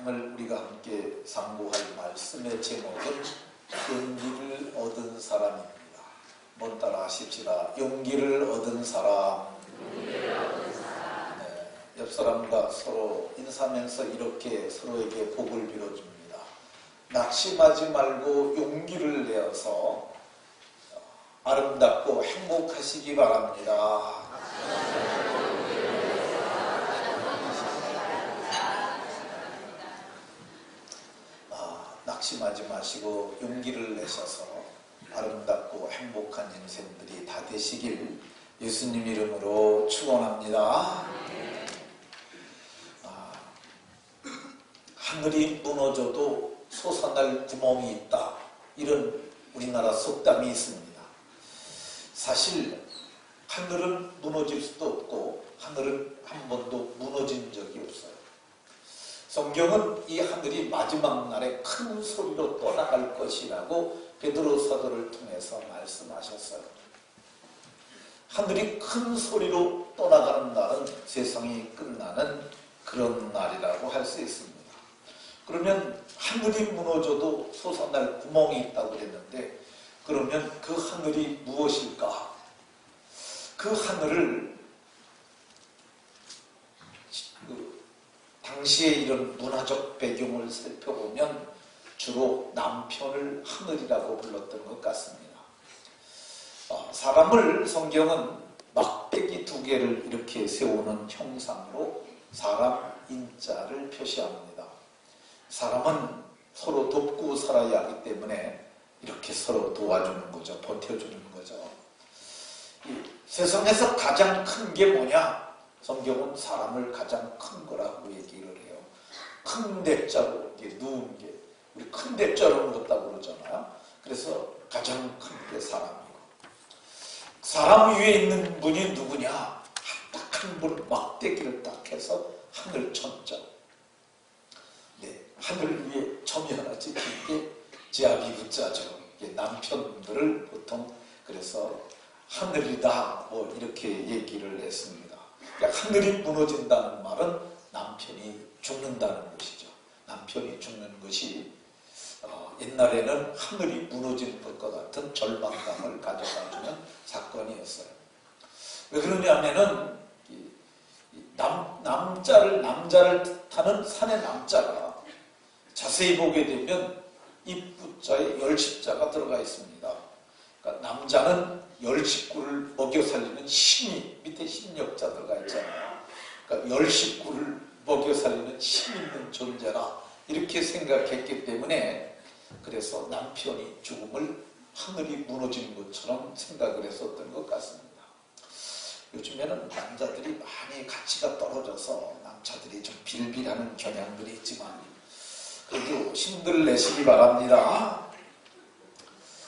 오늘 우리가 함께 상고할 말씀의 제목은 용기를 얻은 사람입니다. 먼 따라 하십시다. 용기를 얻은 사람. 네, 옆 사람과 서로 인사하면서 이렇게 서로에게 복을 빌어줍니다. 낙심하지 말고 용기를 내어서 아름답고 행복하시기 바랍니다. 낙심하지 마시고 용기를 내셔서 아름답고 행복한 인생들이 다 되시길 예수님 이름으로 축원합니다. 하늘이 무너져도 솟아날 구멍이 있다, 이런 우리나라 속담이 있습니다. 사실 하늘은 무너질 수도 없고 하늘은 한 번도 무너진 적이 없어요. 성경은 이 하늘이 마지막 날에 큰 소리로 떠나갈 것이라고 베드로 사도를 통해서 말씀하셨어요. 하늘이 큰 소리로 떠나가는 날은 세상이 끝나는 그런 날이라고 할 수 있습니다. 그러면 하늘이 무너져도 솟아날 구멍이 있다고 그랬는데, 그러면 그 하늘이 무엇일까? 그 하늘을 당시에 이런 문화적 배경을 살펴보면 주로 남편을 하늘이라고 불렀던 것 같습니다. 사람을 성경은 막대기 두 개를 이렇게 세우는 형상으로 사람 인자를 표시합니다. 사람은 서로 돕고 살아야 하기 때문에 이렇게 서로 도와주는 거죠. 버텨주는 거죠. 이 세상에서 가장 큰 게 뭐냐? 성경은 사람을 가장 큰 거라고 얘기를 해요. 큰 대자로 누운 게, 우리 큰 대자로 누웠다고 그러잖아요. 그래서 가장 큰 게 사람이고, 사람 위에 있는 분이 누구냐? 딱 한 분, 막대기를 딱 해서 하늘 천자. 네, 하늘 위에 점이 하나 찍힌 게 제아비부자죠. 남편들을 보통 그래서 하늘이다 뭐 이렇게 얘기를 했습니다. 하늘이 무너진다는 말은 남편이 죽는다는 것이죠. 남편이 죽는 것이 옛날에는 하늘이 무너지는 것과 같은 절망감을 가져다주는 사건이었어요. 왜 그러냐면은 남자를 뜻하는 산의 남자가 자세히 보게 되면 입부자에 열십자가 들어가 있습니다. 그러니까 남자는 열 식구를 먹여 살리는 힘이, 밑에 힘력자 들어가 있잖아요. 그러니까 열 식구를 먹여 살리는 힘 있는 존재라 이렇게 생각했기 때문에, 그래서 남편이 죽음을 하늘이 무너지는 것처럼 생각을 했었던 것 같습니다. 요즘에는 남자들이 많이 가치가 떨어져서 남자들이 좀 빌빌하는 경향들이 있지만 그래도 힘들 내시기 바랍니다.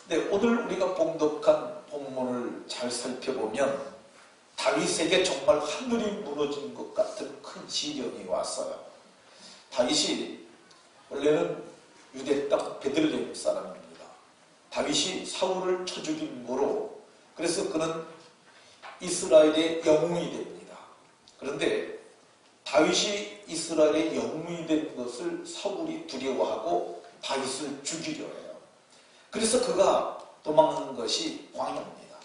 네, 오늘 우리가 봉독한 본문을 잘 살펴보면 다윗에게 정말 하늘이 무너진 것 같은 큰 시련이 왔어요. 다윗이 원래는 유대 땅 베들레헴 사람입니다. 다윗이 사울을 쳐 죽인 거로, 그래서 그는 이스라엘의 영웅이 됩니다. 그런데 다윗이 이스라엘의 영웅이 된 것을 사울이 두려워하고 다윗을 죽이려 해요. 그래서 그가 도망한 것이 광야입니다.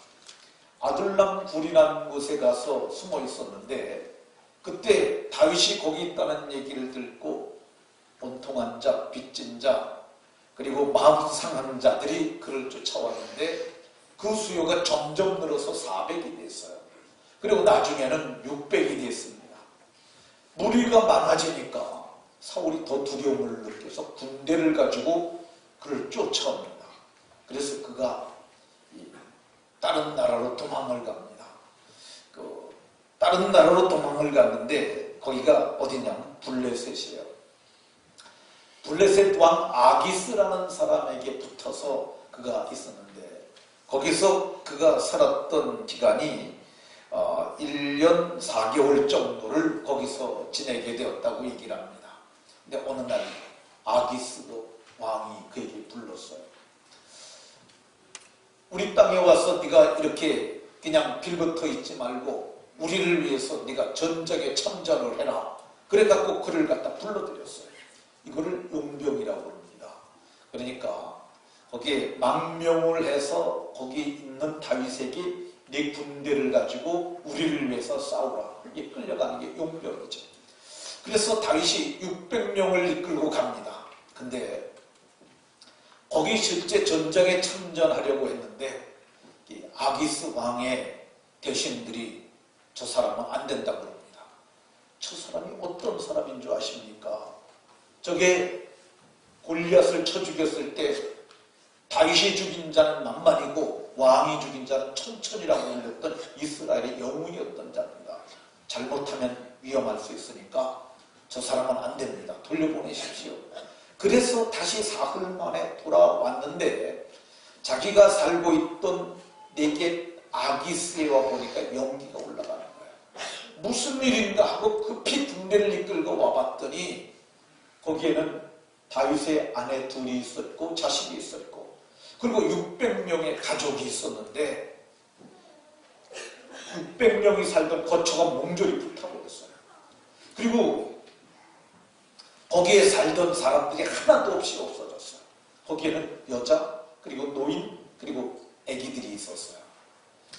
아둘람 굴이라는 곳에 가서 숨어 있었는데, 그때 다윗이 거기 있다는 얘기를 듣고 온통한 자, 빚진 자, 그리고 마음 상한 자들이 그를 쫓아왔는데 그 수요가 점점 늘어서 400이 됐어요. 그리고 나중에는 600이 됐습니다. 무리가 많아지니까 사울이 더 두려움을 느껴서 군대를 가지고 그를 쫓아옵니다. 그래서 그가 다른 나라로 도망을 갑니다. 다른 나라로 도망을 갔는데 거기가 어디냐면 블레셋이에요. 블레셋 왕 아기스라는 사람에게 붙어서 그가 있었는데, 거기서 그가 살았던 기간이 1년 4개월 정도를 거기서 지내게 되었다고 얘기를 합니다. 근데 어느 날 아기스도 왕이 그에게 불렀어요. 우리 땅에 와서 네가 이렇게 그냥 빌붙어 있지 말고 우리를 위해서 네가 전쟁에 참전을 해라. 그래갖고 그를 갖다 불러들였어요. 이거를 용병이라고 합니다. 그러니까 거기에 망명을 해서 거기 있는 다윗에게 네 군대를 가지고 우리를 위해서 싸우라. 이게 끌려가는 게 용병이죠. 그래서 다윗이 600명을 이끌고 갑니다. 근데 거기 실제 전장에 참전하려고 했는데 이 아기스 왕의 대신들이 저 사람은 안 된다고 합니다. 저 사람이 어떤 사람인 줄 아십니까? 저게 골리앗을 쳐 죽였을 때 다윗이 죽인 자는 만만이고 왕이 죽인 자는 천천이라고 불렸던 이스라엘의 영웅이었던 자입니다. 잘못하면 위험할 수 있으니까 저 사람은 안 됩니다. 돌려보내십시오. 그래서 다시 사흘 만에 돌아왔는데 자기가 살고 있던 네게 아기스에 와 보니까 연기가 올라가는 거예요. 무슨 일인가 하고 급히 군대를 이끌고 와봤더니 거기에는 다윗의 아내 둘이 있었고 자식이 있었고 그리고 600명의 가족이 있었는데 600명이 살던 거처가 몽졸이 불타버렸어요. 그리고 거기에 살던 사람들이 하나도 없이 없어졌어요. 거기에는 여자 그리고 노인 그리고 아기들이 있었어요.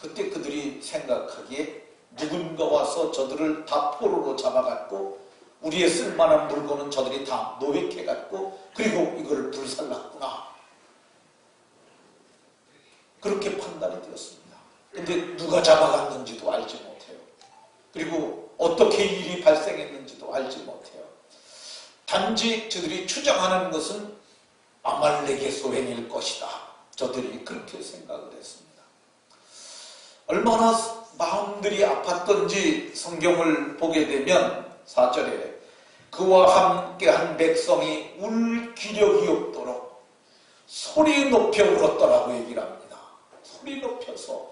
그때 그들이 생각하기에 누군가 와서 저들을 다 포로로 잡아갔고 우리의 쓸만한 물건은 저들이 다 노획해갔고 그리고 이거를 불살랐구나. 그렇게 판단이 되었습니다. 근데 누가 잡아갔는지도 알지 못해요. 그리고 어떻게 일이 발생했는지도 알지 못해요. 단지 저들이 추정하는 것은 아말렉의 소행일 것이다. 저들이 그렇게 생각을 했습니다. 얼마나 마음들이 아팠던지 성경을 보게 되면 4절에 그와 함께한 백성이 울 기력이 없도록 소리 높여 울었더라고 얘기를 합니다. 소리 높여서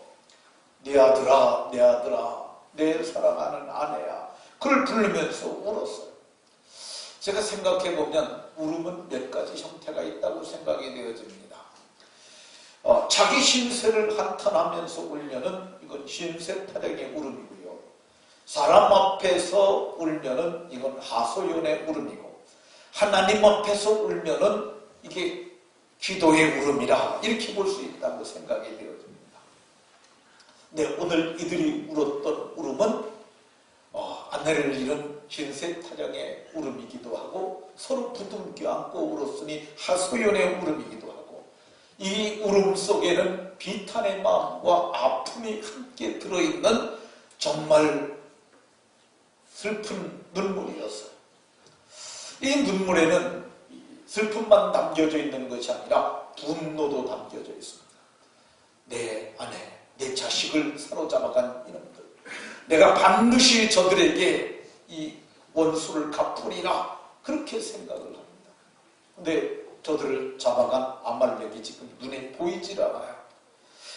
내 아들아 내 아들아 내 사랑하는 아내야 그걸 부르면서 울었어요. 제가 생각해보면 울음은 몇 가지 형태가 있다고 생각이 되어집니다. 자기 신세를 한탄하면서 울면은 이건 신세타령의 울음이고요. 사람 앞에서 울면은 이건 하소연의 울음이고 하나님 앞에서 울면은 이게 기도의 울음이라 이렇게 볼 수 있다고 생각이 되어집니다. 네, 오늘 이들이 울었던 울음은 아내를 잃은 신세타령의 울음이기도 하고 서로 부둥켜 안고 울었으니 하소연의 울음이기도 하고 이 울음 속에는 비탄의 마음과 아픔이 함께 들어있는 정말 슬픈 눈물이었어요. 이 눈물에는 슬픔만 담겨져 있는 것이 아니라 분노도 담겨져 있습니다. 내 아내, 내 자식을 사로잡아간 이놈들, 내가 반드시 저들에게 이 원수를 갚으리라 그렇게 생각을 합니다. 근데 저들을 잡아간 아말렉이 지금 눈에 보이질 않아요.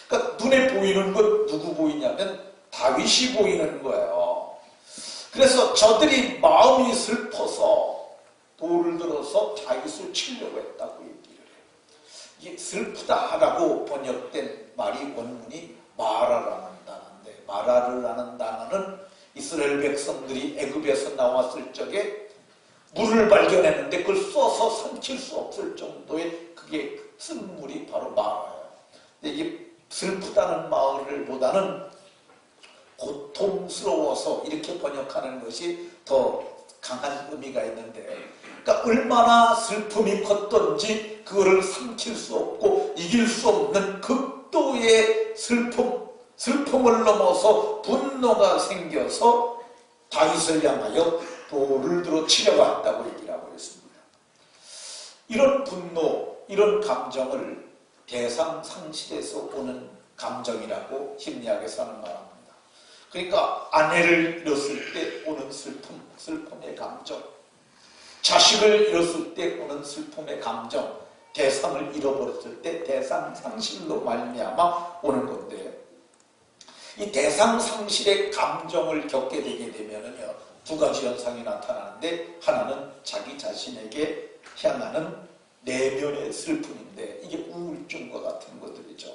그러니까 눈에 보이는 건 누구 보이냐면 다윗이 보이는 거예요. 그래서 저들이 마음이 슬퍼서 돌을 들어서 다윗을 치려고 했다고 얘기를 해요. 이게 슬프다라고 번역된 말이 원문이 마라라는 단어인데 마라르라는 단어는 이스라엘 백성들이 애굽에서 나왔을 적에 물을 발견했는데 그걸 써서 삼킬 수 없을 정도의 그게 쓴 물이 바로 마라예요. 근데 이게 슬프다는 말을 보다는 고통스러워서 이렇게 번역하는 것이 더 강한 의미가 있는데 그러니까 얼마나 슬픔이 컸던지 그거를 삼킬 수 없고 이길 수 없는 극도의 슬픔을 넘어서 분노가 생겨서 다윗을 향하여 돌을 들어 치려고 한다고 얘기를 하고 있습니다. 이런 분노, 이런 감정을 대상상실에서 오는 감정이라고 심리학에서는 말합니다. 그러니까 아내를 잃었을 때 오는 슬픔의 감정, 자식을 잃었을 때 오는 슬픔의 감정, 대상을 잃어버렸을 때 대상상실로 말미암아 오는 건데 이 대상상실의 감정을 겪게 되게 되면은요 두 가지 현상이 나타나는데 하나는 자기 자신에게 향하는 내면의 슬픔인데 이게 우울증과 같은 것들이죠.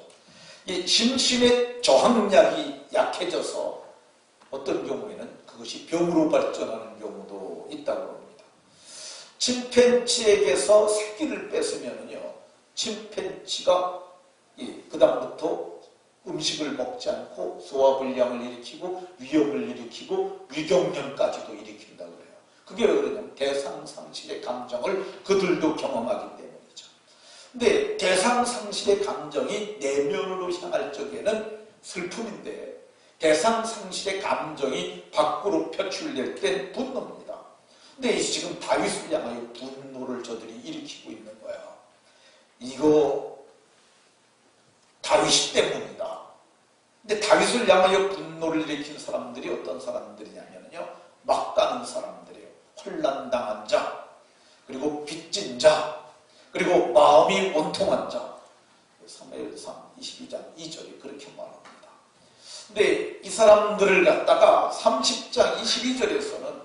이 심신의 저항력이 약해져서 어떤 경우에는 그것이 병으로 발전하는 경우도 있다고 합니다. 침팬지에게서 새끼를 뺏으면요, 침팬지가 그다음부터 음식을 먹지 않고 소화불량을 일으키고 위염을 일으키고 위경련까지도 일으킨다고 그래요. 그게 왜 그러냐면 대상상실의 감정을 그들도 경험하기 때문이죠. 근데 대상상실의 감정이 내면으로 향할 적에는 슬픔인데 대상상실의 감정이 밖으로 표출될 땐 분노입니다. 근데 지금 다윗을 향하여 분노를 저들이 일으키고 있는 거예요. 이거 다윗 때문이다. 근데 다윗을 향하여 분노를 일으킨 사람들이 어떤 사람들이냐면요, 막 가는 사람들이에요. 혼란당한 자, 그리고 빚진 자, 그리고 마음이 원통한 자. 사무엘상 22장 2절이 그렇게 말합니다. 근데 이 사람들을 갖다가 30장 22절에서는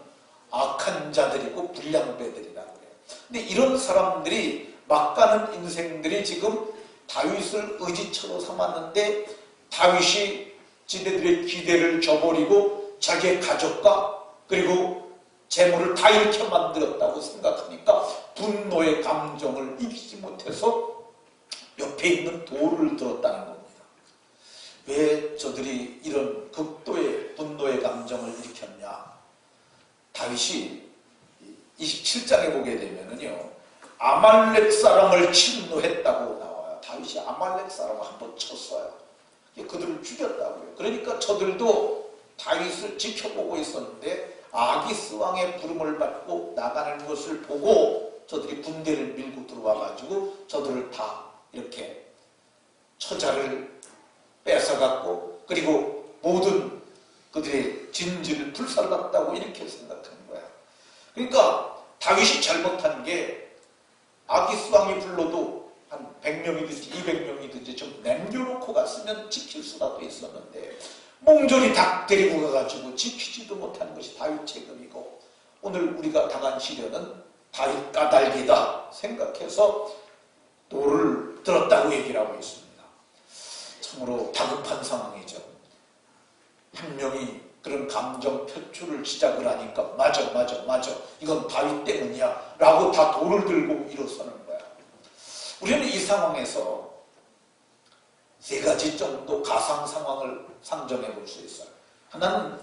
악한 자들이고 불량배들이라고 해요. 근데 이런 사람들이 막 가는 인생들이 지금 다윗을 의지처로 삼았는데 다윗이 지네들의 기대를 저버리고 자기의 가족과 그리고 재물을 다 잃게 만들었다고 생각하니까 분노의 감정을 이기지 못해서 옆에 있는 돌을 들었다는 겁니다. 왜 저들이 이런 극도의 분노의 감정을 일으켰냐? 다윗이 27장에 보게 되면은요, 아말렉 사람을 침노했다고 나와요. 다윗이 아말렉 사람을 한번 쳤어요. 그들을 죽였다고요. 그러니까 저들도 다윗을 지켜보고 있었는데 아기스 왕의 부름을 받고 나가는 것을 보고 저들이 군대를 밀고 들어와가지고 저들을 다 이렇게 처자를 뺏어갔고 그리고 모든 그들의 진지를 불살랐다고 이렇게 생각하는 거야. 그러니까 다윗이 잘못한 게 아기스 왕이 불러도 한 100명이든지 200명이든지 좀 남겨놓고 갔으면 지킬 수라도 있었는데 몽졸이 닭 데리고 가가지고 지키지도 못하는 것이 다윗 책임이고 오늘 우리가 당한 시련은 다윗 까닭이다 생각해서 돌을 들었다고 얘기를 하고 있습니다. 참으로 다급한 상황이죠. 한 명이 그런 감정 표출을 시작을 하니까 맞아 이건 다윗 때문이야 라고 다 돌을 들고 일어서는 거야. 우리는 이 상황에서 세 가지 정도 가상 상황을 상정해 볼 수 있어요. 하나는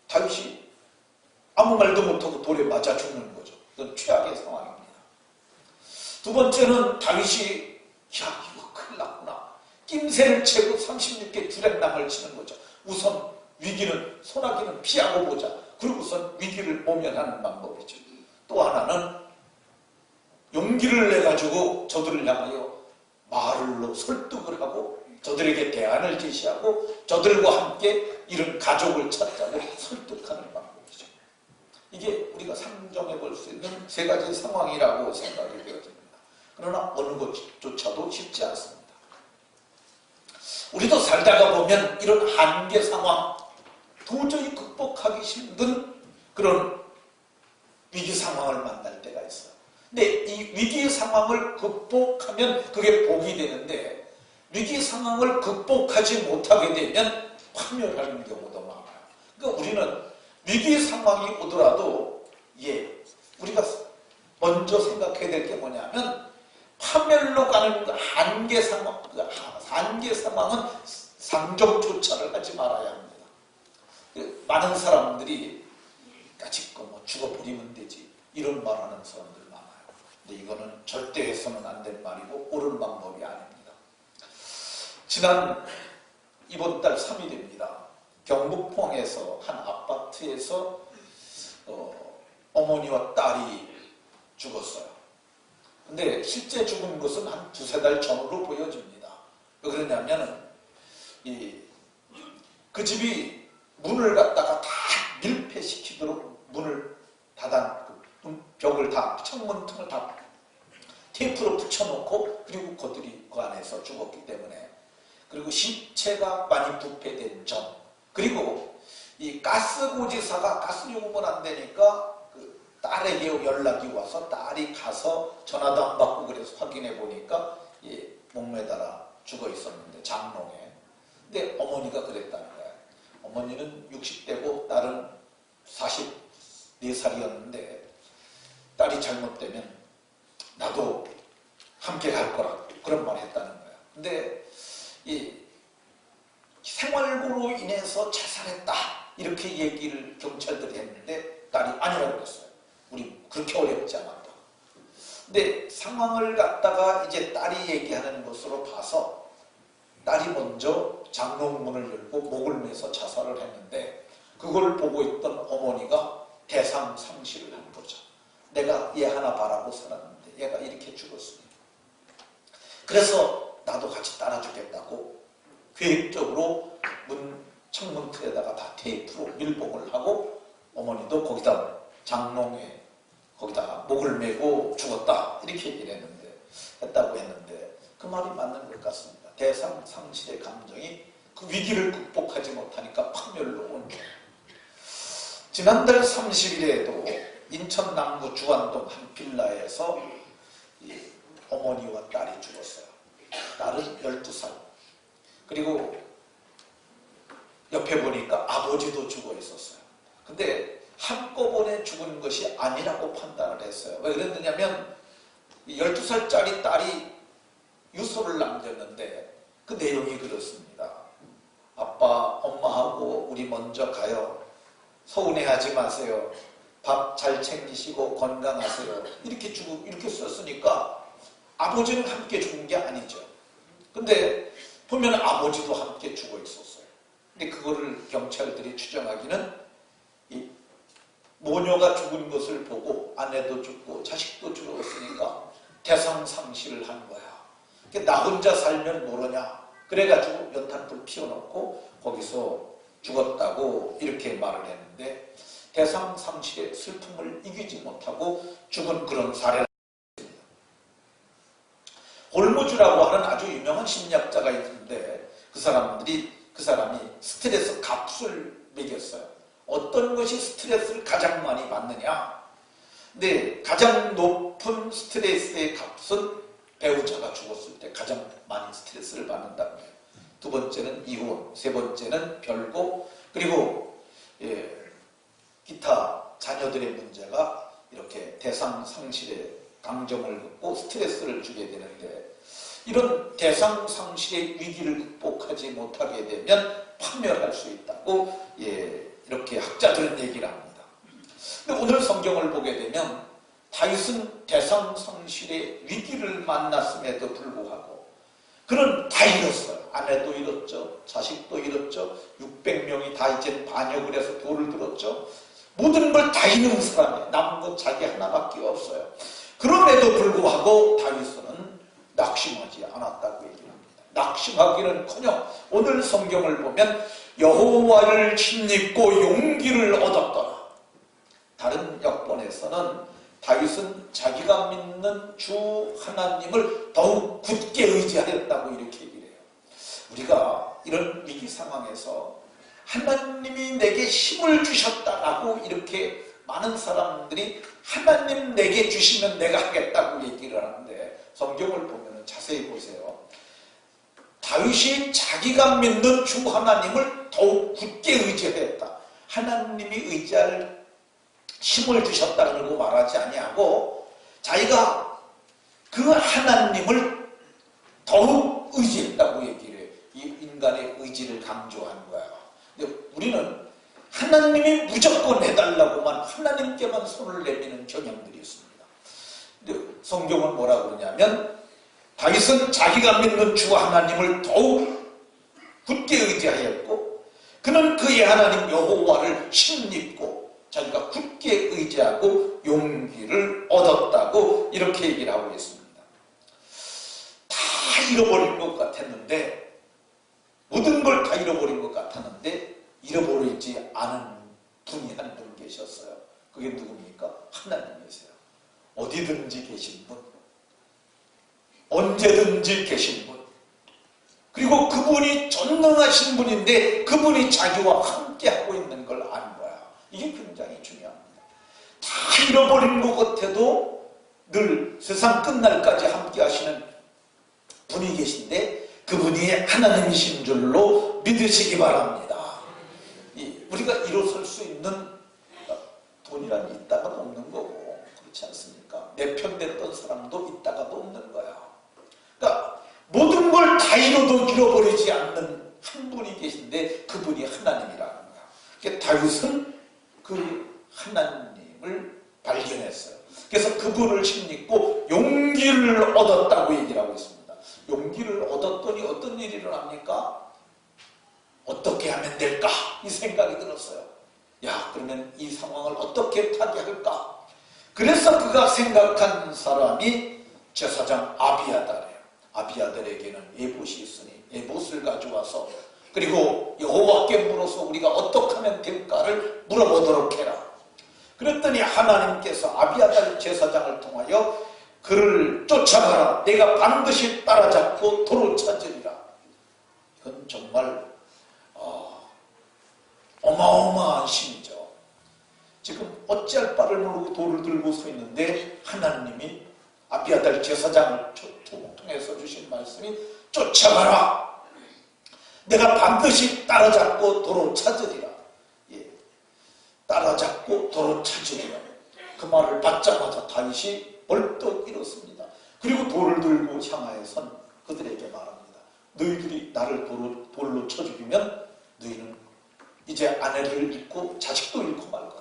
다윗이 아무 말도 못하고 돌에 맞아 죽는 거죠. 이건 최악의 상황입니다. 두 번째는 다윗이 야 이거 큰일 났구나. 낌새를 채고 36개 주랭랑을 치는 거죠. 우선 위기는 소나기는 피하고 보자. 그리고선 위기를 모면하는 방법이죠. 또 하나는 용기를 내가지고 저들을 향하여 말로 설득을 하고 저들에게 대안을 제시하고 저들과 함께 이런 가족을 찾자고 설득하는 방법이죠. 이게 우리가 상정해 볼 수 있는 세 가지 상황이라고 생각이 되어집니다. 그러나 어느 것조차도 쉽지 않습니다. 우리도 살다가 보면 이런 한계 상황, 도저히 극복하기 힘든 그런 위기 상황을 만날 때가 있어요. 근데 이 위기 상황을 극복하면 그게 복이 되는데 위기 상황을 극복하지 못하게 되면 파멸하는 경우도 많아요. 그러니까 우리는 위기 상황이 오더라도 우리가 먼저 생각해야 될 게 뭐냐면 파멸로 가는 그 한계 상황, 그 한계 상황은 상정조차를 하지 말아야 합니다. 많은 사람들이 까짓거 뭐 죽어버리면 되지 이런 말하는 사람들 많아요. 근데 이거는 절대 해서는 안 될 말이고 옳은 방법이 아닙니다. 이번 달 3일입니다. 경북 포항에서 한 아파트에서 어머니와 딸이 죽었어요. 근데 실제 죽은 것은 한 두세 달 전으로 보여집니다. 왜 그러냐면 그 집이 문을 갖다가 다 밀폐시키도록 문을 벽을 다 창문 틈을 다 테이프로 붙여놓고 그리고 그들이 그 안에서 죽었기 때문에 그리고 시체가 많이 부패된 점 그리고 이 가스고지사가 가스요금은 안 되니까 그 딸에게 연락이 와서 딸이 가서 전화도 안 받고 그래서 확인해 보니까 목매달아 죽어 있었는데 장롱에. 근데 어머니가 그랬다는 거예요. 어머니는 60대고 딸은 44살이었는데 딸이 잘못되면 나도 함께 갈 거라 그런 말 했다는 거야. 근데 이 생활고로 인해서 자살했다 이렇게 얘기를 경찰들이 했는데 딸이 아니라고 그랬어요. 우리 그렇게 어렵지 않았다. 근데 상황을 갖다가 이제 딸이 얘기하는 것으로 봐서 딸이 먼저 장롱문을 열고 목을 매서 자살을 했는데 그걸 보고 있던 어머니가 대상상실을 한 거죠. 내가 얘 하나 바라고 살았는데 얘가 이렇게 죽었으니 그래서 나도 같이 따라주겠다고 계획적으로 창문 틀에다가 다 테이프로 밀봉을 하고 어머니도 거기다 장롱에 거기다 목을 메고 죽었다 이렇게 얘기를 했다고 했는데 그 말이 맞는 것 같습니다. 대상상실의 감정이 그 위기를 극복하지 못하니까 파멸로 온 거예요. 지난달 30일에도 인천 남구 주안동 한 빌라에서 어머니와 딸이 죽었어요. 딸은 12살. 그리고 옆에 보니까 아버지도 죽어 있었어요. 근데 한꺼번에 죽은 것이 아니라고 판단을 했어요. 왜 그랬느냐면 12살짜리 딸이 유서를 남겼는데 그 내용이 그렇습니다. 아빠, 엄마하고 우리 먼저 가요. 서운해하지 마세요. 밥 잘 챙기시고 건강하세요. 이렇게 썼으니까 아버지는 함께 죽은 게 아니죠. 근데 보면 아버지도 함께 죽어 있었어요. 근데 그거를 경찰들이 추정하기는 이 모녀가 죽은 것을 보고 아내도 죽고 자식도 죽었으니까 대상상실을 한 거야. 나 혼자 살면 모르냐. 그래가지고 연탄불 피워놓고 거기서 죽었다고 이렇게 말을 했는데 대상상실의 슬픔을 이기지 못하고 죽은 그런 사례가 있습니다. 홀무즈라고 하는 아주 유명한 심리학자가 있는데 그 사람이 스트레스 값을 매겼어요. 어떤 것이 스트레스를 가장 많이 받느냐. 근데 가장 높은 스트레스의 값은 배우자가 죽었을 때 가장 많이 스트레스를 받는다고 해요. 두 번째는 이혼, 세 번째는 별고, 그리고 기타 자녀들의 문제가 이렇게 대상상실의 강정을 긋고 스트레스를 주게 되는데 이런 대상상실의 위기를 극복하지 못하게 되면 파멸할 수 있다고 이렇게 학자들은 얘기를 합니다. 근데 오늘 성경을 보게 되면 다윗은 대상상실의 위기를 만났음에도 불구하고 그는 다 잃었어요. 아내도 잃었죠. 자식도 잃었죠. 600명이 다 이제 반역을 해서 돌을 들었죠. 모든 걸 다 잃은 사람이에요. 남은 건 자기 하나밖에 없어요. 그럼에도 불구하고 다윗은 낙심하지 않았다고 얘기합니다. 낙심하기는커녕 오늘 성경을 보면 여호와를 힘입고 용기를 얻었더라. 다른 역본에서는 다윗은 자기가 믿는 주 하나님을 더욱 굳게 의지하였다고 이렇게 얘기를 해요. 우리가 이런 위기 상황에서 하나님이 내게 힘을 주셨다라고 이렇게 많은 사람들이 하나님 내게 주시면 내가 하겠다고 얘기를 하는데 성경을 보면 자세히 보세요. 다윗이 자기가 믿는 주 하나님을 더욱 굳게 의지했다. 하나님이 의지할 힘을 주셨다고 말하지 아니하고 자기가 그 하나님을 더욱 의지했다고 얘기를 해요. 이 인간의 의지를 강조한 거예요. 근데 우리는 하나님이 무조건 해달라고만 하나님께만 손을 내미는 경향들이 있습니다. 근데 성경은 뭐라 그러냐면 다윗은 자기가 믿는 주 하나님을 더욱 굳게 의지하였고 그는 그의 하나님 여호와를 힘입고 자기가 굳게 의지하고 용기를 얻었다고 이렇게 얘기를 하고 있습니다. 다 잃어버린 것 같았는데 모든 걸 다 잃어버린 것 같았는데 잃어버리지 않은 분이 한 분 계셨어요. 그게 누굽니까? 하나님이세요. 어디든지 계신 분, 언제든지 계신 분, 그리고 그분이 전능하신 분인데 그분이 자기와 함께하고 있는 걸 아는 거야. 이게 굉장히 중요합니다. 다 잃어버린 것 같아도 늘 세상 끝날까지 함께 하시는 분이 계신데 그분이 하나님이신 줄로 믿으시기 바랍니다. 우리가 일어설 수 있는 돈이란 있다가 없는 거고 그렇지 않습니까? 내 편 됐던 사람도 있다가도 없는 거야. 그러니까 모든 걸 다 잃어도 잃어버리지 않는 한 분이 계신데 그분이 하나님이라는 거야. 그러니까 다윗은 그 하나님을 발견했어요. 그래서 그분을 힘입고 용기를 얻었다고 얘기를 하고 있습니다. 용기를 얻었더니 어떤 일이 일어납니까? 어떻게 하면 될까? 이 생각이 들었어요. 야, 그러면 이 상황을 어떻게 타개할까? 그래서 그가 생각한 사람이 제사장 아비아달이에요. 아비아달에게는 에봇이 있으니 에봇을 가져와서 그리고 여호와께 물어서 우리가 어떻게 하면 될까를 물어보도록 해라. 그랬더니 하나님께서 아비아달 제사장을 통하여 그를 쫓아가라. 내가 반드시 따라잡고 도로 찾으리라. 이건 정말 어마어마한 신이죠. 지금 어찌할 바를 모르고 돌을 들고 서 있는데 하나님이 아비아달 제사장을 통해서 주신 말씀이 쫓아가라. 내가 반드시 따라잡고 도로 찾으리라. 예. 따라잡고 도로 찾으리라. 그 말을 받자마자 다윗이 벌떡 일었습니다. 그리고 돌을 들고 향하여선 그들에게 말합니다. 너희들이 나를 돌로 쳐 죽이면 너희는 이제 아내를 잃고 자식도 잃고 말 거다.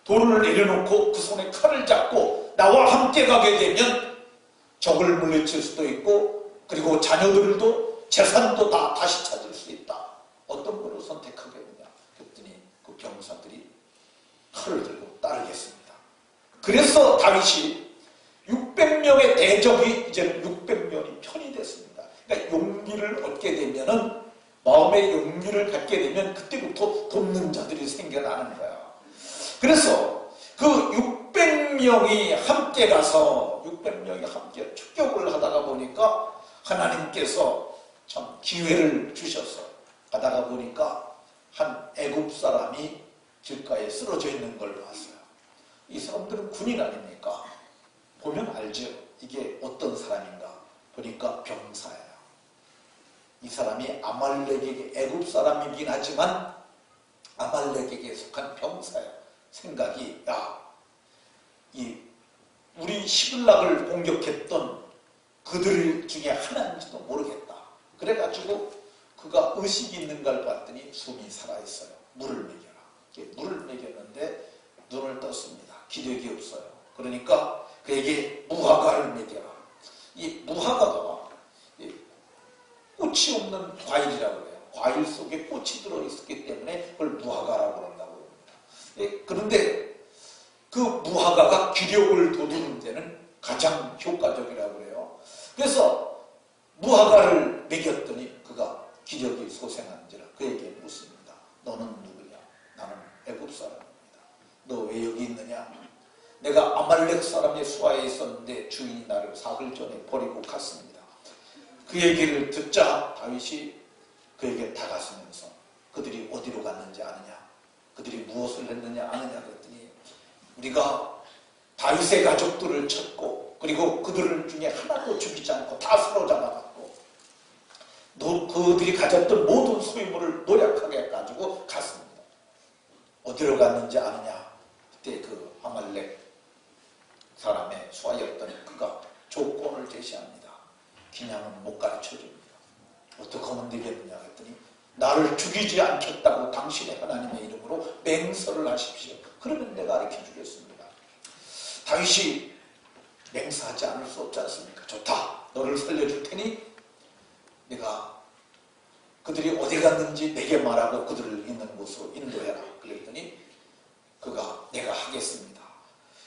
돌을 내려놓고 그 손에 칼을 잡고 나와 함께 가게 되면 적을 물리칠 수도 있고 그리고 자녀들도 재산도 다 다시 찾을 수 있다. 어떤 것을 선택하겠느냐? 그랬더니 그 병사들이 칼을 들고 따르겠습니다. 그래서 다윗이 600명의 대적이 이제는 600명이 편이 됐습니다. 그러니까 용기를 얻게 되면은 마음의 용기를 갖게 되면 그때부터 돕는 자들이 생겨나는 거야. 그래서 그 600명이 함께 가서 600명이 함께 추격을 하다가 보니까 하나님께서 참 기회를 주셔서 가다가 보니까 한 애굽 사람이 길가에 쓰러져 있는 걸 봤어요. 이 사람들은 군인 아닙니까? 보면 알죠. 이게 어떤 사람인가 보니까 병사예요. 이 사람이 아말렉에게 애굽 사람이긴 하지만 아말렉에게 속한 병사예요. 생각이 우리 시블락을 공격했던 그들 중에 하나인지도 모르겠다. 그래가지고 그가 의식이 있는가를 봤더니 숨이 살아있어요. 물을 먹여라. 물을 먹였는데 눈을 떴습니다. 기력이 없어요. 그러니까 그에게 무화과를 먹여라. 이 무화과가 꽃이 없는 과일이라고 해요. 과일 속에 꽃이 들어있었기 때문에 그걸 무화과라고 한다고 합니다. 그런데 그 무화과가 기력을 돋우는 데는 가장 효과적이라고 해요. 그래서 무화과를 먹였더니 그가 기력이 소생한지라 그에게 묻습니다. 너는 누구냐? 나는 애굽 사람입니다. 너 왜 여기 있느냐? 내가 아말렉 사람의 수하에 있었는데 주인이 나를 사흘 전에 버리고 갔습니다. 그 얘기를 듣자 다윗이 그에게 다가서면서 그들이 어디로 갔는지 아느냐? 그들이 무엇을 했느냐 아느냐 그랬더니 우리가 다윗의 가족들을 쳤고 그리고 그들 중에 하나도 죽이지 않고 다 사로잡아갔고 그들이 가졌던 모든 소유물을 노력하게 가지고 갔습니다. 어디로 갔는지 아느냐? 그때 그 아말렉 사람의 수하였던 그가 조건을 제시합니다. 그냥은 못 가르쳐줍니다. 어떻게 하면 되겠느냐 했더니 나를 죽이지 않겠다고 당신의 하나님의 이름으로 맹세를 하십시오. 그러면 내가 가르쳐주겠습니다. 다윗이 맹세하지 않을 수 없지 않습니까? 좋다. 너를 살려줄 테니 내가 그들이 어디 갔는지 내게 말하고 그들을 있는 곳으로 인도해라. 그랬더니 그가 내가 하겠습니다.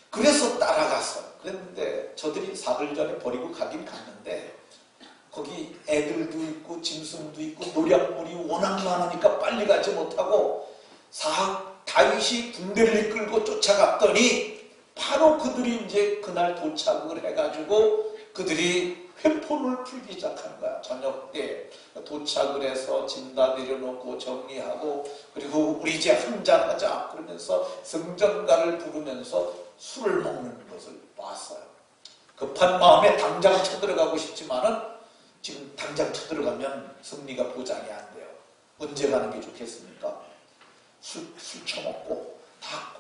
그래서 따라갔어요. 그랬는데 저들이 사흘 전에 버리고 가긴 갔는데 거기 애들도 있고 짐승도 있고 노략물이 워낙 많으니까 빨리 가지 못하고 다윗이 군대를 이끌고 쫓아갔더니 바로 그들이 이제 그날 도착을 해가지고 그들이 회포를 풀기 시작한 거야. 저녁 때 도착을 해서 짐 다 내려놓고 정리하고 그리고 우리 이제 한잔하자 그러면서 성전가를 부르면서 술을 먹는 것을 봤어요. 급한 마음에 당장 쳐들어가고 싶지만은 지금 당장 쳐들어가면 승리가 보장이 안 돼요. 언제 가는 게 좋겠습니까? 술 처먹고 다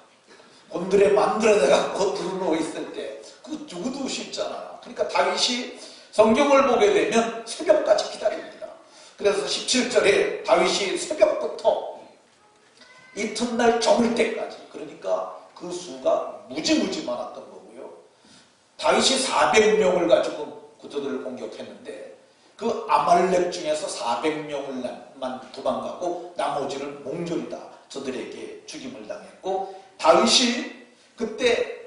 곤드레 만들어내갖고 들어누워 있을 때 그 누구도 쉽잖아요. 그러니까 다윗이 성경을 보게 되면 새벽까지 기다립니다. 그래서 17절에 다윗이 새벽부터 이튿날 저물 때까지, 그러니까 그 수가 무지무지 많았던 거고요. 다윗이 400명을 가지고 그들을 공격했는데 그 아말렉 중에서 400명을만 도망가고 나머지는 몽졸이다 저들에게 죽임을 당했고, 다윗이 그때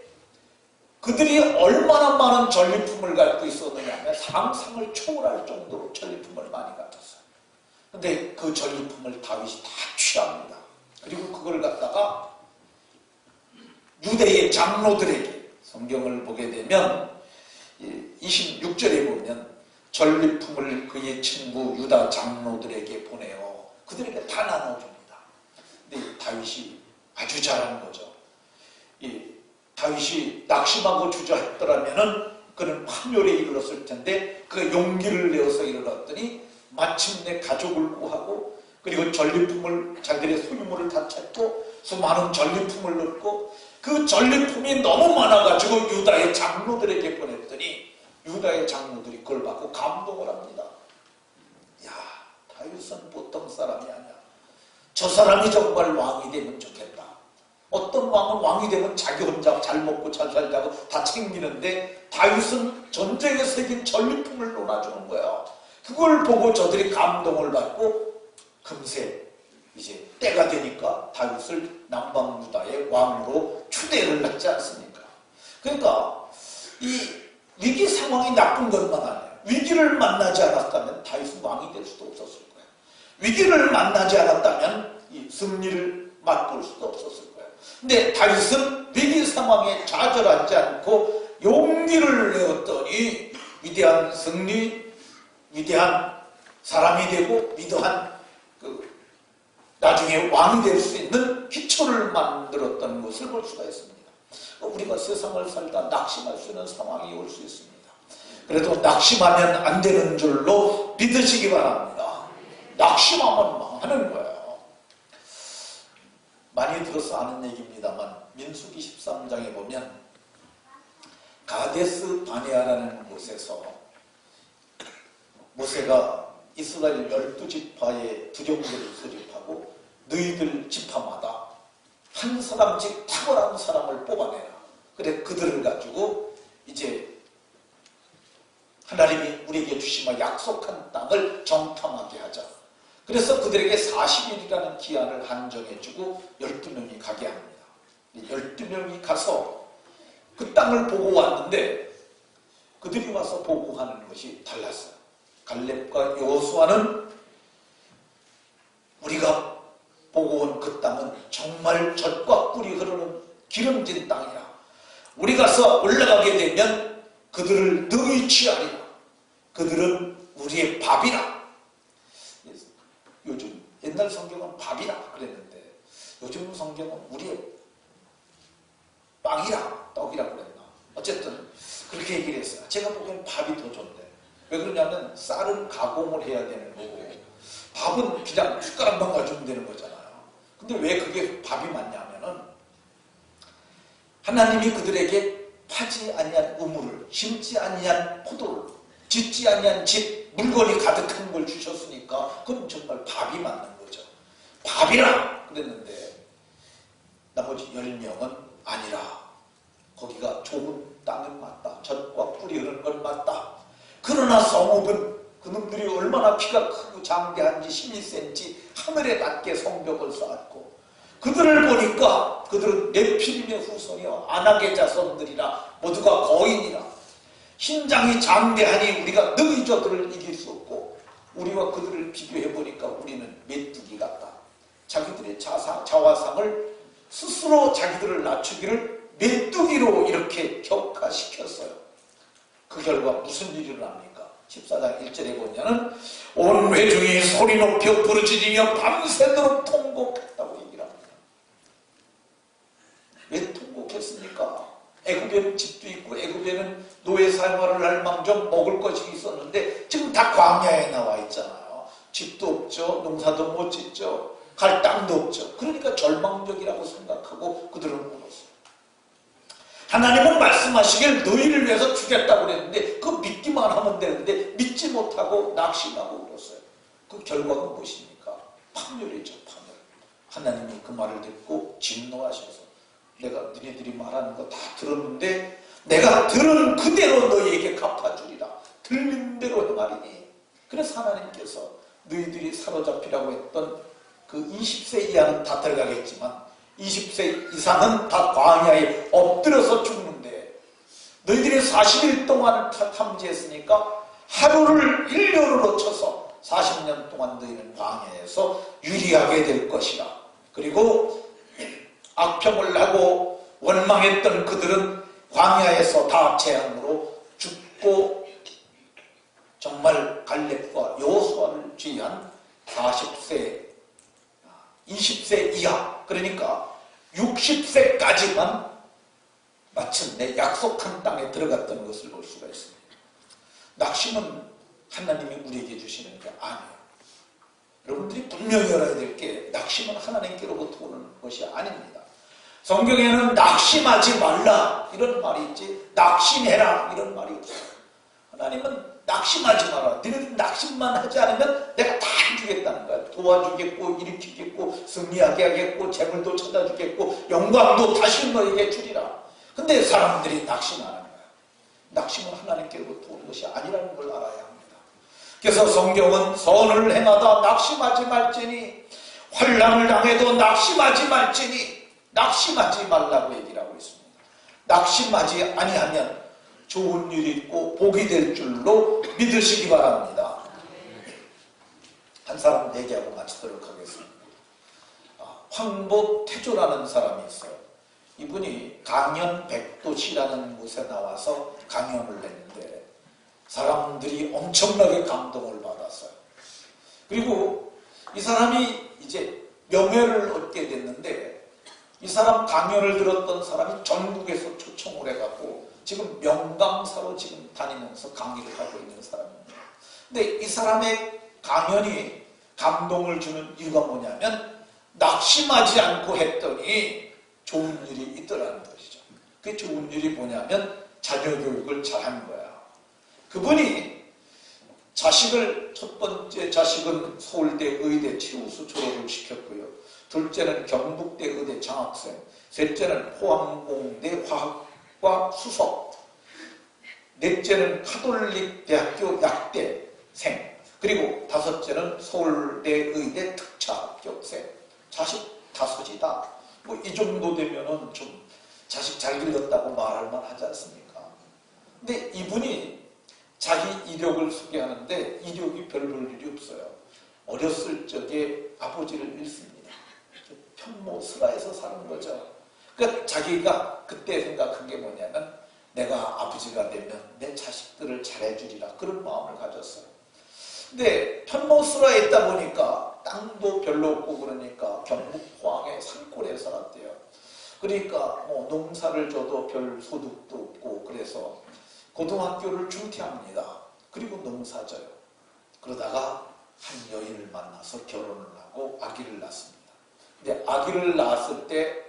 그들이 얼마나 많은 전리품을 갖고 있었느냐 하면 상상을 초월할 정도로 전리품을 많이 가졌어요. 근데 그 전리품을 다윗이 다 취합니다. 그리고 그걸 갖다가 유대의 장로들에게, 성경을 보게 되면 26절에 보면 전리품을 그의 친구 유다 장로들에게 보내어 그들에게 다 나눠줍니다. 근데 다윗이 아주 잘한 거죠. 다윗이 낙심하고 주저했더라면은 그는 파멸에 이르렀을 텐데 그 용기를 내어서 일어났더니 마침내 가족을 구하고, 그리고 전리품을, 자기들의 소유물을 다 찾고 수많은 전리품을 넣고, 그 전리품이 너무 많아가지고 유다의 장로들에게 보냈더니 유다의 장로들이 그걸 받고 감동을 합니다. 야, 다윗은 보통 사람이 아니야. 저 사람이 정말 왕이 되면 좋겠다. 어떤 왕은 왕이 되면 자기 혼자 잘 먹고 잘 살자고 다 챙기는데 다윗은 전쟁에 새긴 전리품을 놓아주는 거야. 그걸 보고 저들이 감동을 받고 금세 이제 때가 되니까 다윗을 남방 유다의 왕으로 추대를 하지 않습니까? 그러니까 이 위기 상황이 나쁜 것만 아니에요. 위기를 만나지 않았다면 다윗은 왕이 될 수도 없었을 거예요. 위기를 만나지 않았다면 이 승리를 맛볼 수도 없었을 거예요. 근데 다윗은 위기 상황에 좌절하지 않고 용기를 내었더니 위대한 승리, 위대한 사람이 되고 위대한 나중에 왕이 될 수 있는 기초를 만들었던 것을 볼 수가 있습니다. 우리가 세상을 살다 낙심할 수 있는 상황이 올 수 있습니다. 그래도 낙심하면 안 되는 줄로 믿으시기 바랍니다. 낙심하면 망하는 거예요. 많이 들어서 아는 얘기입니다만 민수기 13장에 보면 가데스 바네아라는 곳에서 모세가 이스라엘 12지파의 두령들을 소집하고 너희들 지파마다 한 사람씩 탁월한 사람을 뽑아내라. 그래 그들을 가지고 이제 하나님이 우리에게 주시며 약속한 땅을 정탐하게 하자. 그래서 그들에게 40일이라는 기한을 한정해주고 12명이 가게 합니다. 12명이 가서 그 땅을 보고 왔는데 그들이 와서 보고하는 것이 달랐어요. 갈렙과 여호수아는 우리가 보고 온 그 땅은 정말 젖과 꿀이 흐르는 기름진 땅이라. 우리 가서 올라가게 되면 그들을 능히 취하리라. 그들은 우리의 밥이라. 요즘 옛날 성경은 밥이라 그랬는데 요즘 성경은 우리의 빵이라, 떡이라 그랬나. 어쨌든 그렇게 얘기를 했어요. 제가 보기엔 밥이 더 좋은데. 왜 그러냐면 쌀은 가공을 해야 되는 거고 밥은 그냥 숟가락만 가지면 되는 거잖아요. 근데 왜 그게 밥이 맞냐면은 하나님이 그들에게 파지 아니한 우물을, 심지 아니한 포도를, 짓지 아니한 집, 물건이 가득한 걸 주셨으니까 그건 정말 밥이 맞는 거죠. 밥이라 그랬는데 나머지 10명은 아니라 거기가 좋은 땅은 맞다. 젖과 꿀이 흐르는 건 맞다. 그러나 성읍은 그놈들이 얼마나 키가 크고 장대한지 12cm 하늘에 닿게 성벽을 쌓았고 그들을 보니까 그들은 네피림의 후손이요 아낙의 자손들이라 모두가 거인이라. 신장이 장대하니 우리가 능히 저들을 이길 수 없고 우리와 그들을 비교해보니까 우리는 메뚜기 같다. 자기들의 자화상을 스스로 자기들을 낮추기를 메뚜기로 이렇게 격화시켰어요. 그 결과 무슨 일이 일어납니까? 14장 1절에 보면은 온 회중이 소리 높여 부르짖으며 밤새도록 통곡했다고 얘기를 합니다. 왜 통곡했습니까? 애굽에는 집도 있고 애굽에는 노예 생활을 할 망정 먹을 것이 있었는데 지금 다 광야에 나와 있잖아요. 집도 없죠. 농사도 못 짓죠. 갈 땅도 없죠. 그러니까 절망적이라고 생각하고 그들은 울었어요. 하나님은 말씀하시길 너희를 위해서 주겠다고 그랬는데 그 믿기만 하면 되는데 믿지 못하고 낙심하고 그랬어요. 그 결과가 무엇입니까? 파멸이죠. 파멸. 하나님이 그 말을 듣고 진노하셔서 내가 너희들이 말하는 거 다 들었는데 내가 들은 그대로 너희에게 갚아주리라. 들린 대로 행하리니. 그래서 하나님께서 너희들이 사로잡히라고 했던 그 20세 이하는 다 들어가겠지만 20세 이상은 다 광야에 엎드려서 죽는데 너희들이 40일 동안 탐지했으니까 하루를 1년으로 쳐서 40년 동안 너희는 광야에서 유리하게 될 것이라. 그리고 악평을 하고 원망했던 그들은 광야에서 다 재앙으로 죽고 정말 갈렙과 여호수아를 제외한 40세, 20세 이하, 그러니까 60세까지만 마침내 약속한 땅에 들어갔던 것을 볼 수가 있습니다. 낙심은 하나님이 우리에게 주시는 게 아니에요. 여러분들이 분명히 알아야 될 게 낙심은 하나님께로부터 오는 것이 아닙니다. 성경에는 낙심하지 말라 이런 말이 있지 낙심해라 이런 말이 없어요. 하나님은 낙심하지 마라. 너희들 낙심만 하지 않으면 내가 다 해주겠다는 거야. 도와주겠고 일으키겠고 승리하게 하겠고 재물도 찾아주겠고 영광도 다시 너에게 주리라. 근데 사람들이 낙심하는 거야. 낙심은 하나님께로부터 오는 것이 아니라는 걸 알아야 합니다. 그래서 성경은 선을 행하다 낙심하지 말지니 환난을 당해도 낙심하지 말지니 낙심하지 말라고 얘기를 하고 있습니다. 낙심하지 아니하면 좋은 일이 있고 복이 될 줄로 믿으시기 바랍니다. 한 사람 얘기하고 마치도록 하겠습니다. 황보태조라는 사람이 있어요. 이분이 강연 백도시라는 곳에 나와서 강연을 했는데 사람들이 엄청나게 감동을 받았어요. 그리고 이 사람이 이제 명예를 얻게 됐는데 이 사람 강연을 들었던 사람이 전국에서 초청을 해갖고 지금 명강사로 지금 다니면서 강의를 하고 있는 사람입니다. 근데 이 사람의 강연이 감동을 주는 이유가 뭐냐면 낙심하지 않고 했더니 좋은 일이 있더라는 것이죠. 그 좋은 일이 뭐냐면 자녀교육을 잘한 거야. 그분이 자식을 첫 번째 자식은 서울대 의대 최우수 졸업을 시켰고요. 둘째는 경북대 의대 장학생, 셋째는 포항공대 화학과 수석, 넷째는 카톨릭 대학교 약대생, 그리고 다섯째는 서울대 의대 특차 합격생. 자식 다섯이다. 뭐 이 정도 되면은 좀 자식 잘 길렀다고 말할 만하지 않습니까? 근데 이분이 자기 이력을 소개하는데 이력이 별 볼 일이 없어요. 어렸을 적에 아버지를 잃습니다. 편모스라에서 사는 거죠. 그러니까 자기가 그때 생각한 게 뭐냐면 내가 아버지가 되면 내 자식들을 잘해주리라 그런 마음을 가졌어요. 근데 편모스라에 있다 보니까 땅도 별로 없고 그러니까 경북 포항의 산골에 살았대요. 그러니까 뭐 농사를 져도 별 소득도 없고 그래서 고등학교를 중퇴합니다. 그리고 농사져요. 그러다가 한 여인을 만나서 결혼을 하고 아기를 낳습니다. 근데 아기를 낳았을 때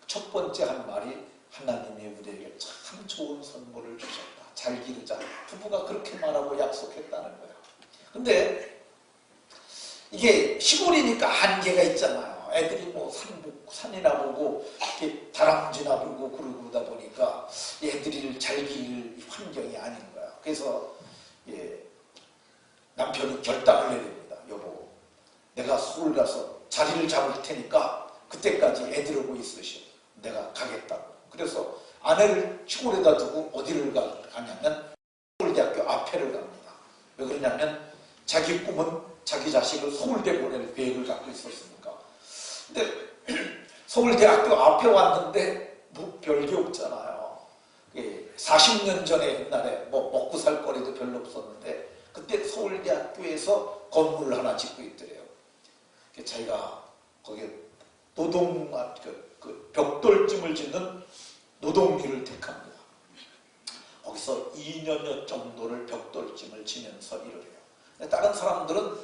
첫 번째 한 말이 하나님이 우리에게 참 좋은 선물을 주셨다. 잘 기르자. 부부가 그렇게 말하고 약속했다는 거예요. 근데 이게 시골이니까 한계가 있잖아요. 애들이 뭐 산이나 보고 이렇게 다람쥐나 보고 그러다 보니까 애들을 잘 기를 환경이 아닌 거야. 그래서 남편이 결단을 해야 됩니다. 여보, 내가 서울 가서 자리를 잡을 테니까 그때까지 애들 오고 있으시오. 내가 가겠다고. 그래서 아내를 시골에다 두고 어디를 가냐면 서울대학교 앞에를 갑니다. 왜 그러냐면 자기 꿈은 자기 자식을 서울대 보낼 계획을 갖고 있었으니까. 근데 서울대학교 앞에 왔는데 뭐 별게 없잖아요. 40년 전에 옛날에 뭐 먹고 살 거리도 별로 없었는데 그때 서울대학교에서 건물을 하나 짓고 있더래요. 자기가 거기에 그 벽돌찜을 짓는 노동기를 택합니다. 거기서 2년여 정도를 벽돌찜을 지면서 일을 해요. 다른 사람들은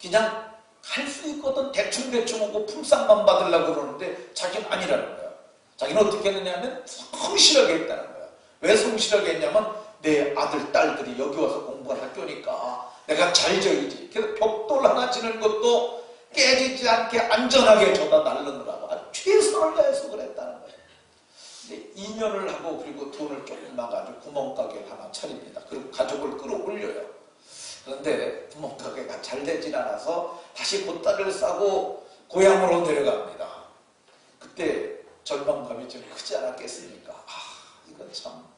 그냥 할 수 있거든 대충 오고 품삯만 받으려고 그러는데 자기는 아니라는 거야. 자기는 어떻게 했느냐면 성실하게 했다는 거야. 왜 성실하게 했냐면 내 아들, 딸들이 여기 와서 공부할 학교니까 내가 잘 져야지. 그래서 벽돌 하나 지는 것도 깨지지 않게 안전하게 저다 날르느라고 아주 최선을 다해서 그랬다는 거예요. 근데 2년을 하고 그리고 돈을 조금 나가지고 구멍가게를 하나 차립니다. 그리고 가족을 끌어올려요. 그런데 구멍가게가 잘 되진 않아서 다시 보따리를 싸고 고향으로 내려갑니다. 그때 절망감이 좀 크지 않았겠습니까? 이건 참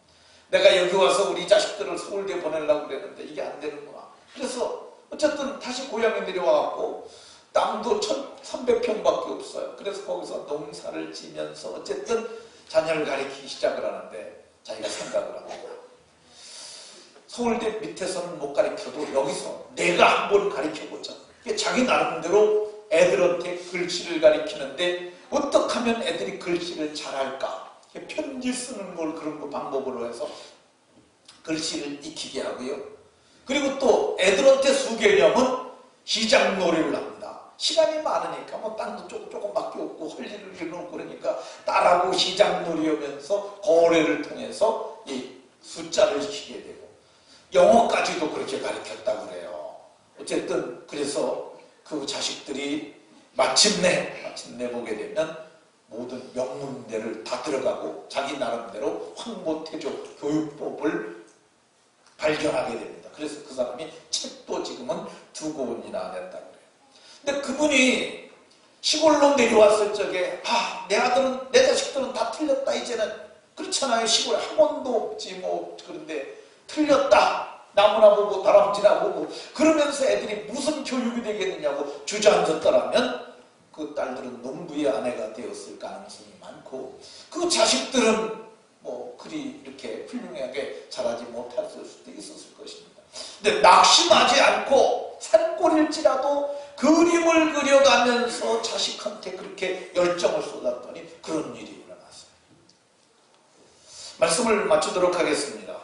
내가 여기 와서 우리 자식들을 서울대 보내려고 그랬는데 이게 안 되는구나. 그래서 어쨌든 다시 고향에 내려와갖고 땅도 1300평밖에 없어요. 그래서 거기서 농사를 지면서 어쨌든 자녀를 가리키기 시작을 하는데 자기가 생각을 하고 서울대 밑에서는 못 가리켜도 여기서 내가 한번 가리켜보자. 자기 나름대로 애들한테 글씨를 가리키는데 어떻게 하면 애들이 글씨를 잘할까? 편지 쓰는 걸 그런 거 방법으로 해서 글씨를 익히게 하고요. 그리고 또 애들한테 수개념은 시장놀이를 합니다. 시간이 많으니까 뭐 땅도 조금밖에 없고 할 일을 없고 그러니까 딸하고 시장놀이 하면서 거래를 통해서 이 숫자를 익히게 되고 영어까지도 그렇게 가르쳤다고 그래요. 어쨌든 그래서 그 자식들이 마침내 보게 되면 모든 명문대를 다 들어가고 자기 나름대로 황보태조 교육법을 발견하게 됩니다. 그래서 그 사람이 책도 지금은 2권이나 냈다고 그래요. 근데 그분이 시골로 내려왔을 적에 내 아들은 내 자식들은 다 틀렸다 이제는 그렇잖아요. 시골에 학원도 없지 뭐 그런데 틀렸다. 나무나 보고 다람쥐나 보고 그러면서 애들이 무슨 교육이 되겠느냐고 주저앉았더라면 그 딸들은 농부의 아내가 되었을 가능성이 많고 그 자식들은 뭐 그리 이렇게 훌륭하게 자라지 못했을 수도 있었을 것입니다. 근데 낙심하지 않고 산골일지라도 그림을 그려가면서 자식한테 그렇게 열정을 쏟았더니 그런 일이 일어났어요. 말씀을 마치도록 하겠습니다.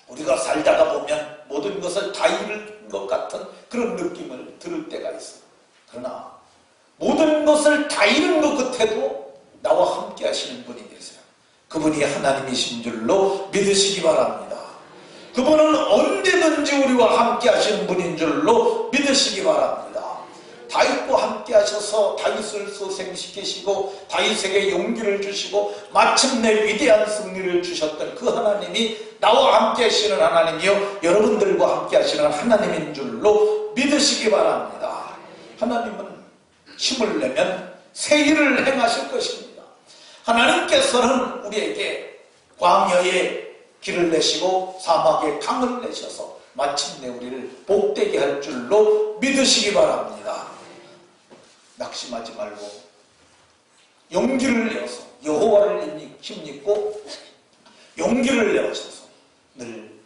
우리가 살다가 보면 모든 것을 다 잃은 것 같은 그런 느낌을 들을 때가 있어요. 그러나 모든 것을 다 잃은 것 같아도 나와 함께 하시는 분이 계세요. 그분이 하나님이신 줄로 믿으시기 바랍니다. 그분은 언제든지 우리와 함께 하시는 분인 줄로 믿으시기 바랍니다. 다윗과 함께 하셔서 다윗을 소생시키시고 다윗에게 용기를 주시고 마침내 위대한 승리를 주셨던 그 하나님이 나와 함께 하시는 하나님이요 여러분들과 함께 하시는 하나님인 줄로 믿으시기 바랍니다. 하나님은 힘을 내면 새 일을 행하실 것입니다. 하나님께서는 우리에게 광야에 길을 내시고 사막에 강을 내셔서 마침내 우리를 복되게 할 줄로 믿으시기 바랍니다. 낙심하지 말고 용기를 내어서 여호와를 힘입고 용기를 내어셔서 늘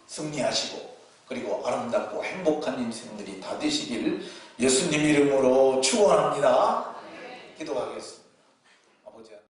승리하시고 그리고 아름답고 행복한 인생들이 다 되시길 예수님 이름으로 축원합니다. 기도하겠습니다.